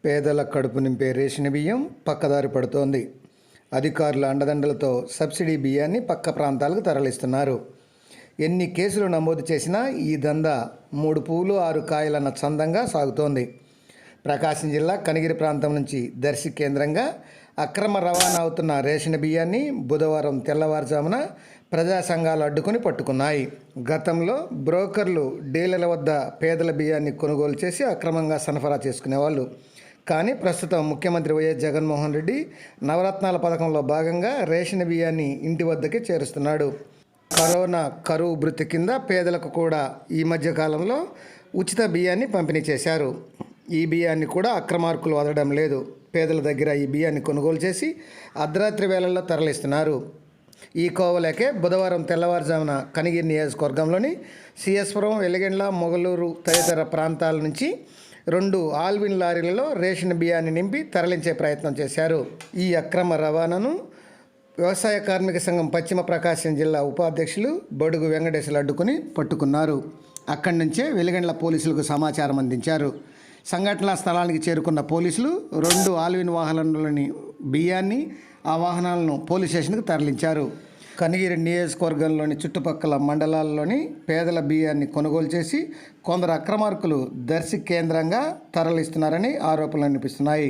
పేదల కడుపు నింపే రేషన్ బియ్యం పక్కదారి పడుతోంది. అధికారుల అండదండలతో సబ్సిడీ బియ్యాన్ని పక్క ప్రాంతాలకు తరలిస్తున్నారు. ఎన్ని కేసులు నమోదు చేసినా ఈ దందా 3 పూలు 6 కాయలన్న చందంగా సాగుతోంది. ప్రకాశం జిల్లా కనిగిరి ప్రాంతం నుంచి దర్శి కేంద్రంగా అక్రమ రవాణా అవుతున్న రేషన్ బియ్యాన్ని బుధవారం తెల్లవారుజామున ప్రజా సంఘాలు అడ్డుకొని పట్టుకున్నాయి. గతంలో బ్రోకర్లు డీలర్ల వద్ద పేదల బియ్యాన్ని కొనుగోలు చేసి అక్రమంగా సరఫరా చేసుకునేవాళ్ళు. కానీ ప్రస్తుతం ముఖ్యమంత్రి వైఎస్ జగన్మోహన్ రెడ్డి నవరత్నాల పథకంలో భాగంగా రేషన్ బియ్యాన్ని ఇంటి వద్దకే చేరుస్తున్నాడు. కరోనా కరువు భృతి కింద పేదలకు కూడా ఈ మధ్య కాలంలో ఉచిత బియ్యాన్ని పంపిణీ చేశారు. ఈ బియ్యాన్ని కూడా అక్రమార్కులు వదలడం లేదు. పేదల దగ్గర ఈ బియ్యాన్ని కొనుగోలు చేసి అర్ధరాత్రి వేళల్లో తరలిస్తున్నారు. ఈ కోవలేకే బుధవారం తెల్లవారుజామున కనిగిరి నియోజకవర్గంలోని సిఎస్పురం, వెలిగెండ్ల, మొగలూరు తదితర ప్రాంతాల నుంచి 2 ఆల్విన్ లారీలలో రేషన్ బియ్యాన్ని నింపి తరలించే ప్రయత్నం చేశారు. ఈ అక్రమ రవాణాను వ్యవసాయ కార్మిక సంఘం పశ్చిమ ప్రకాశం జిల్లా ఉపాధ్యక్షులు బడుగు వెంకటేశ్వర్లు అడ్డుకుని పట్టుకున్నారు. అక్కడి నుంచే వెలిగెండ్ల పోలీసులకు సమాచారం అందించారు. సంఘటనా స్థలానికి చేరుకున్న పోలీసులు 2 ఆల్విన్ వాహనాలలోని బియ్యాన్ని, ఆ వాహనాలను పోలీస్ స్టేషన్కు తరలించారు. కనిగిరి నియోజకవర్గంలోని చుట్టుపక్కల మండలాల్లోని పేదల బియ్యాన్ని కొనుగోలు చేసి కొందరు అక్రమార్కులు దర్శి కేంద్రంగా తరలిస్తున్నారని ఆరోపణలు వినిపిస్తున్నాయి.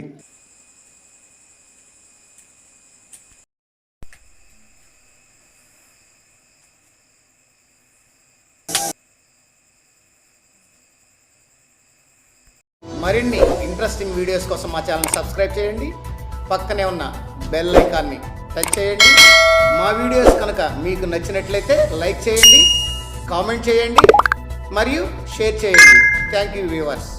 మరిన్ని ఇంట్రెస్టింగ్ వీడియోస్ కోసం మా ఛానల్ సబ్స్క్రైబ్ చేయండి. పక్కనే ఉన్న బెల్ ఐకాన్ని టచ్ చేయండి. మా వీడియోస్ కనుక మీకు నచ్చినట్లయితే లైక్ చేయండి, కామెంట్ చేయండి మరియు షేర్ చేయండి. Thank you viewers.